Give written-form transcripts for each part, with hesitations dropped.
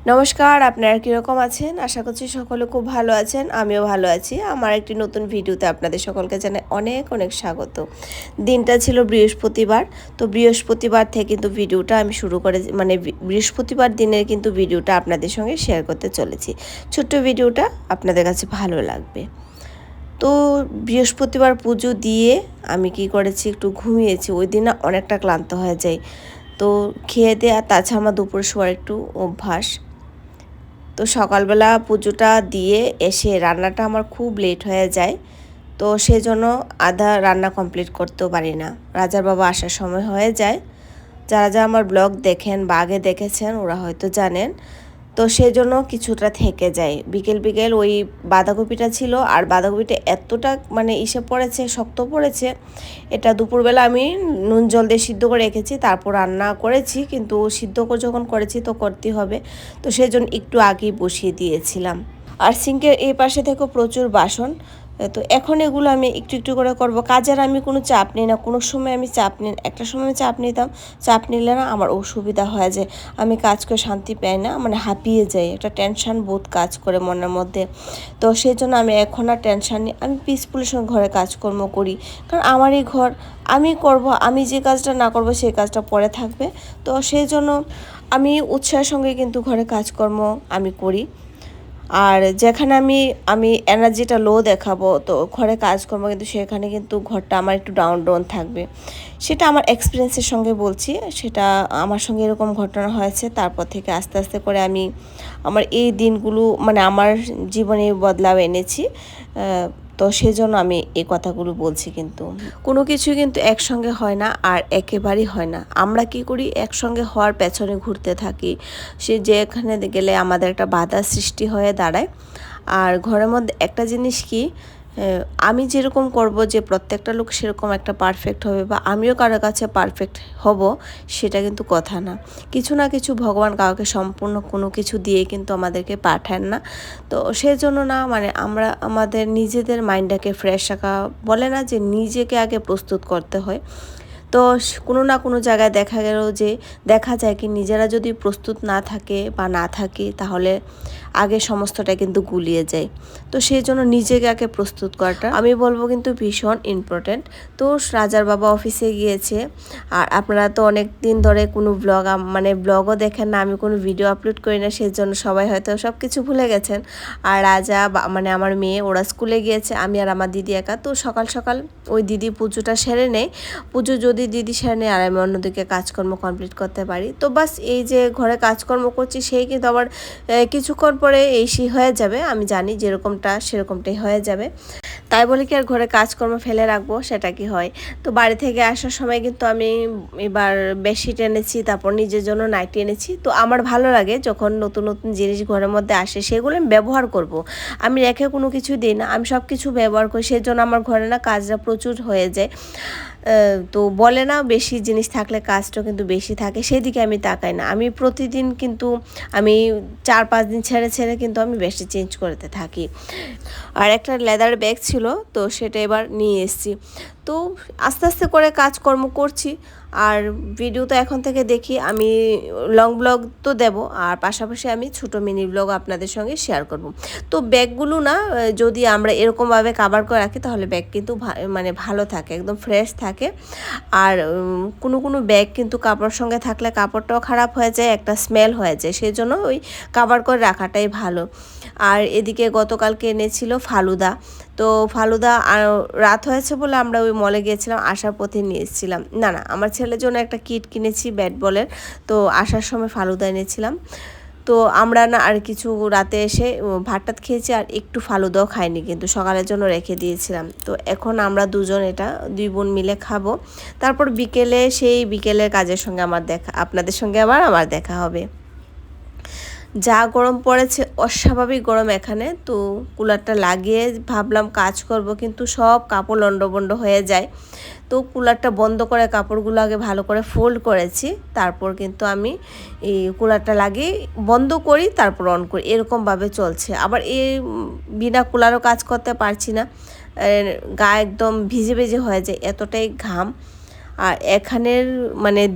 নমস্কার, আপনারা কীরকম আছেন? আশা করছি সকলে খুব ভালো আছেন। আমিও ভালো আছি। আমার একটি নতুন ভিডিওতে আপনাদের সকলকে জানাই অনেক অনেক স্বাগত। দিনটা ছিল বৃহস্পতিবার। তো বৃহস্পতিবার থেকে কিন্তু ভিডিওটা আমি শুরু করে বৃহস্পতিবার দিনের কিন্তু ভিডিওটা আপনাদের সঙ্গে শেয়ার করতে চলেছি। ছোট্ট ভিডিওটা আপনাদের কাছে ভালো লাগবে। তো বৃহস্পতিবার পুজো দিয়ে আমি কি করেছি, একটু ঘুমিয়েছি। ওই দিন না অনেকটা ক্লান্ত হয়ে যায়। তো খেয়ে দিয়ে, আর তাছাড়া আমার দুপুর শোয়ার একটু অভ্যাস। তো সকালবেলা পুজোটা দিয়ে এসে রান্নাটা আমার খুব লেট হয়ে যায়। তো সেজন্য আধা রান্না কমপ্লিট করতেও পারি না, রাজার বাবা আসার সময় হয়ে যায়। যারা যারা আমার ব্লগ দেখেন বা আগে দেখেছেন ওরা হয়তো জানেন। তো সেজন্য কিছুটা থেকে যায়। বিকেল বিকেল ওই বাঁধাকপিটা ছিল, আর বাঁধাকপিটা এতটা পড়েছে, শক্ত পড়েছে। এটা দুপুরবেলা আমি নুন জল দিয়ে সিদ্ধ করে রেখেছি, তারপর রান্না করেছি। কিন্তু সিদ্ধ করে যখন করেছি তো করতেই হবে, তো সেজন্য একটু আগেই বসিয়ে দিয়েছিলাম। আর সিঙ্কের এই পাশে থেকেও প্রচুর বাসন। তো এখন এগুলো আমি একটু একটু করে করব। কাজের আমি কোনো চাপ নিই না, কোনো সময় আমি চাপ নিই। একটা সময় আমি চাপ নিতাম, চাপ নিলে না আমার অসুবিধা হয়ে যায়। আমি কাজ করে শান্তি পাই না, হাঁপিয়ে যাই, একটা টেনশান বোধ কাজ করে মনের মধ্যে। তো সেই জন্য আমি এখন আর টেনশান নিই, আমি পিসফুলের সঙ্গে ঘরে কাজকর্ম করি। কারণ আমারই ঘর, আমি করব। আমি যে কাজটা না করব সেই কাজটা পরে থাকবে। তো সেই জন্য আমি উৎসাহের সঙ্গে কিন্তু ঘরে কাজকর্ম আমি করি। আর যেখানে আমি এনার্জিটা লো দেখাবো, তো ঘরে কাজকর্ম কিন্তু সেখানে কিন্তু ঘরটা আমার একটু ডাউন ডাউন থাকবে। সেটা আমার এক্সপিরিয়েন্সের সঙ্গে বলছি, সেটা আমার সঙ্গে এরকম ঘটনা হয়েছে। তারপর থেকে আস্তে আস্তে করে আমি আমার এই দিনগুলো আমার জীবনে বদলাও এনেছি। তো সেজন্য আমি এই কথাগুলো বলছি। কিন্তু কোনো কিছু কিন্তু একসঙ্গে হয় না, আর একেবারেই হয় না। আমরা কি করি, একসঙ্গে হওয়ার পেছনে ঘুরতে থাকি। সে যেখানে গেলে আমাদের একটা বাধা সৃষ্টি হয়ে দাঁড়ায়। আর ঘরের মধ্যে একটা জিনিস কি, আমি যেরকম করব যে প্রত্যেকটা লোক সেরকম একটা পারফেক্ট হবে, বা আমিও কারোর কাছে পারফেক্ট হব, সেটা কিন্তু কথা না। কিছু না কিছু ভগবান কাউকে সম্পূর্ণ কোনো কিছু দিয়ে কিন্তু আমাদেরকে পাঠান না। তো সেজন্য না আমরা আমাদের নিজেদের মাইন্ডটাকে ফ্রেশ রাখা, বলে না যে নিজেকে আগে প্রস্তুত করতে হয়। তো কোনো না কোনো জায়গায় দেখা যায় কি, নিজেরা যদি প্রস্তুত না থাকে বা না থাকি, তাহলে আগে সমস্তটা কিন্তু গুলিয়ে যায়। তো সেই জন্য নিজেকে আগে প্রস্তুত করাটা আমি বলবো কিন্তু ভীষণ ইম্পর্ট্যান্ট। তো রাজার বাবা অফিসে গিয়েছে, আর আপনারা তো অনেক দিন ধরে কোনো ব্লগও দেখেন না, আমি কোনো ভিডিও আপলোড করি না, সেই জন্য সবাই হয়তো সব কিছু ভুলে গেছেন। আর রাজা আমার মেয়ে ওরা স্কুলে গিয়েছে, আমি আর আমার দিদি একা। তো সকাল সকাল ওই দিদি পুজোটা সেরে নেয়। পুজো যদি দিদি সেরে নেয়, আর আমি অন্যদিকে কাজকর্ম কমপ্লিট করতে পারি। তো বাস এই যে ঘরে কাজকর্ম করছি, সেই কিন্তু আবার কিছুক্ষণ পরে এই হয়ে যাবে। আমি জানি যেরকমটা সেরকমটাই হয়ে যাবে। তাই বলে কি আর ঘরে কাজকর্ম ফেলে রাখবো, সেটা কি হয়? তো বাড়ি থেকে আসার সময় কিন্তু আমি এবার বেডশিট এনেছি, তারপর নিজের জন্য নাইটি এনেছি। তো আমার ভালো লাগে যখন নতুন নতুন জিনিস ঘরের মধ্যে আসে, সেগুলো আমি ব্যবহার করব। আমি রেখে কোনো কিছু দিই না, আমি সব কিছু ব্যবহার করি। সেই জন্য আমার ঘরে না কাজটা প্রচুর হয়ে যায়। তো বলে না, বেশি জিনিস থাকলে কাজটা কিন্তু বেশি থাকে, সেদিকে আমি তাকাই না। আমি প্রতিদিন কিন্তু আমি 4-5 দিন ছেড়ে ছেড়ে কিন্তু আমি বেশি চেঞ্জ করতে থাকি। আর একটা লেদার ব্যাগ ছিল, তো সেটা এবার নিয়ে এসেছি। তো আস্তে আস্তে করে কাজকর্ম করছি। আর ভিডিও তো এখন থেকে দেখি, আমি লং ব্লগ তো দেব, আর পাশাপাশি আমি ছোটো মিনি ব্লগ আপনাদের সঙ্গে শেয়ার করব। তো ব্যাগগুলো না, যদি আমরা এরকমভাবে কভার করে রাখি, তাহলে ব্যাগ কিন্তু ভালো থাকে, একদম ফ্রেশ থাকে। আর কোনো কোনো ব্যাগ কিন্তু কাপড়ের সঙ্গে থাকলে কাপড়টাও খারাপ হয়ে যায়, একটা স্মেল হয়ে যায়। সেই জন্য ওই কভার করে রাখাটাই ভালো। আর এদিকে গতকালকে এনেছিল ফালুদা। তো ফালুদা রাত হয়েছে বলে আমরা ওই মলে গিয়েছিলাম, আসার পথে নিয়ে এসেছিলাম। না, আমার ছেলের জন্য একটা কিট কিনেছি ব্যাট বলের। তো আসার সময় ফালুদা এনেছিলাম। তো আমরা না আর কিছু রাতে এসে ভাত খেয়েছি, আর একটু ফালুদাও খাইনি, কিন্তু সকালের জন্য রেখে দিয়েছিলাম। তো এখন আমরা দুজন এটা 2 বোন মিলে খাবো। তারপর বিকেলের কাজের সঙ্গে আপনাদের সঙ্গে আমার দেখা হবে। যা গরম পড়েছে, অস্বাভাবিক গরম এখানে। তো কুলারটা লাগিয়ে ভাবলাম কাজ করব, কিন্তু সব কাপড় লন্ডভন্ড হয়ে যায়। তো কুলারটা বন্ধ করে কাপড়গুলো আগে ভালো করে ফোল্ড করেছি, তারপর কিন্তু আমি এই কুলারটা লাগিয়ে বন্ধ করি, তারপর অন করি, এরকমভাবে চলছে। আবার বিনা কুলারও কাজ করতে পারছি না, গা একদম ভিজে ভিজে হয়ে যায়, এতটাই ঘাম। আর এখানের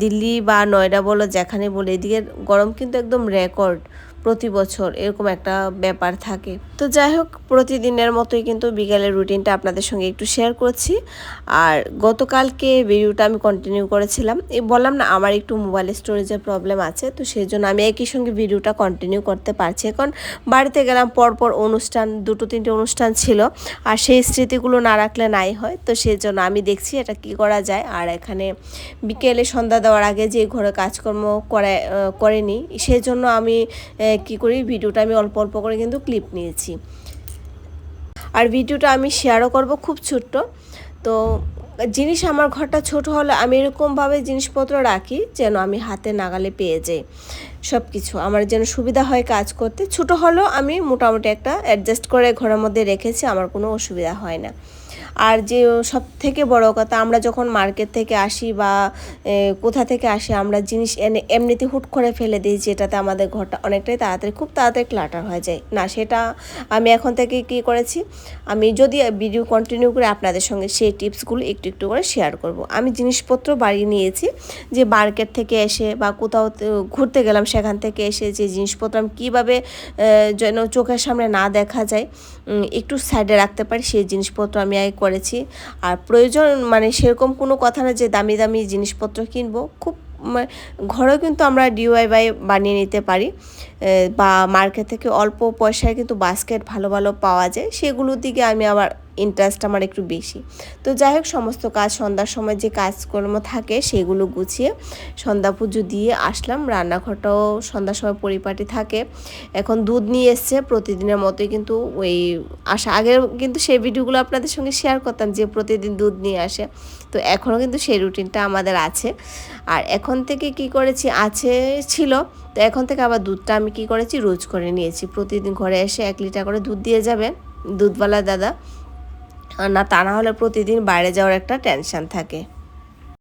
দিল্লি বা নয়ডা বলো, যেখানে বলো, এদিকে গরম কিন্তু একদম রেকর্ড, প্রতি বছর এরকম একটা ব্যাপার থাকে। তো যাই হোক, প্রতিদিনের মতোই কিন্তু বিকালের রুটিনটা আপনাদের সঙ্গে একটু শেয়ার করছি। আর গতকালকে ভিডিওটা আমি কন্টিনিউ করেছিলাম, বললাম না আমার একটু মোবাইল স্টোরেজের প্রবলেম আছে, তো সেই জন্য আমি একই সঙ্গে ভিডিওটা কন্টিনিউ করতে পারছি। এখন বাড়িতে গেলাম, পরপর অনুষ্ঠান, 2-3টে অনুষ্ঠান ছিল, আর সেই স্মৃতিগুলো না রাখলে নাই হয়। তো সেই জন্য আমি দেখছি এটা কি করা যায়। আর এখানে বিকেলে সন্ধ্যা দেওয়ার আগে যে ঘরে কাজকর্ম করেনি, সেই জন্য আমি কি করি, ভিডিওটা আমি অল্প অল্প করে কিন্তু ক্লিপ নিয়েছি। আর ভিডিওটা আমি শেয়ারও করব খুব ছোট্ট। তো জিনিস, আমার ঘরটা ছোট হলে আমি এরকমভাবে জিনিসপত্র রাখি যেন আমি হাতে নাগালে পেয়ে যাই সব কিছু, আমার যেন সুবিধা হয় কাজ করতে। ছোট হলেও আমি মোটামুটি একটা অ্যাডজাস্ট করে ঘরের মধ্যে রেখেছি, আমার কোনো অসুবিধা হয় না। আর যে সব থেকে বড় কথা, আমরা যখন মার্কেট থেকে আসি বা কোথা থেকে আসি, আমরা জিনিস এনে এমনিতে হুট করে ফেলে দিই, যেটাতে আমাদের ঘরটা অনেকটাই খুব তাড়াতাড়ি ক্লাটার হয়ে যায় না। সেটা আমি এখন থেকে কি করেছি, আমি যদি ভিডিও কন্টিনিউ করে আপনাদের সঙ্গে সেই টিপসগুলো একটু একটু করে শেয়ার করব। আমি জিনিসপত্র বাড়িয়ে নিয়েছি, যে মার্কেট থেকে এসে বা কোথাও ঘুরতে গেলাম, সেখান থেকে এসে যে জিনিসপত্র আমি কীভাবে যেন চোখের সামনে না দেখা যায়, একটু সাইডে রাখতে পারি, সেই জিনিসপত্র আমি করেছি। আর প্রয়োজন মানে সেরকম কোনো কথা না যে দামি দামি জিনিসপত্র কিনবো, খুব ঘরেও কিন্তু আমরা DIY বানিয়ে নিতে পারি, বা মার্কেট থেকে অল্প পয়সায় কিন্তু বাস্কেট ভালো ভালো পাওয়া যায়, সেগুলোর দিকে আমি আবার ইন্টারেস্ট আমার একটু বেশি। তো যাই হোক, সমস্ত কাজ সন্ধ্যার সময় যে কাজকর্ম থাকে সেগুলো গুছিয়ে সন্ধ্যা পুজো দিয়ে আসলাম। রান্নাঘরটাও সন্ধ্যার সময় পরিপাটি থাকে। এখন দুধ নিয়ে এসছে প্রতিদিনের মতোই, কিন্তু ওই আগের কিন্তু সেই ভিডিওগুলো আপনাদের সঙ্গে শেয়ার করতাম যে প্রতিদিন দুধ নিয়ে আসে, তো এখনও কিন্তু সেই রুটিনটা আমাদের আছে। আর এখন থেকে কি করেছি, ছিল, তো এখন থেকে আবার দুধটা আমি কি করেছি, রোজ করে নিয়েছি। প্রতিদিন ঘরে এসে 1 লিটার করে দুধ দিয়ে যাবে দুধওয়ালা দাদা, না তা না হলে প্রতিদিন বাইরে যাওয়ার একটা টেনশন থাকে।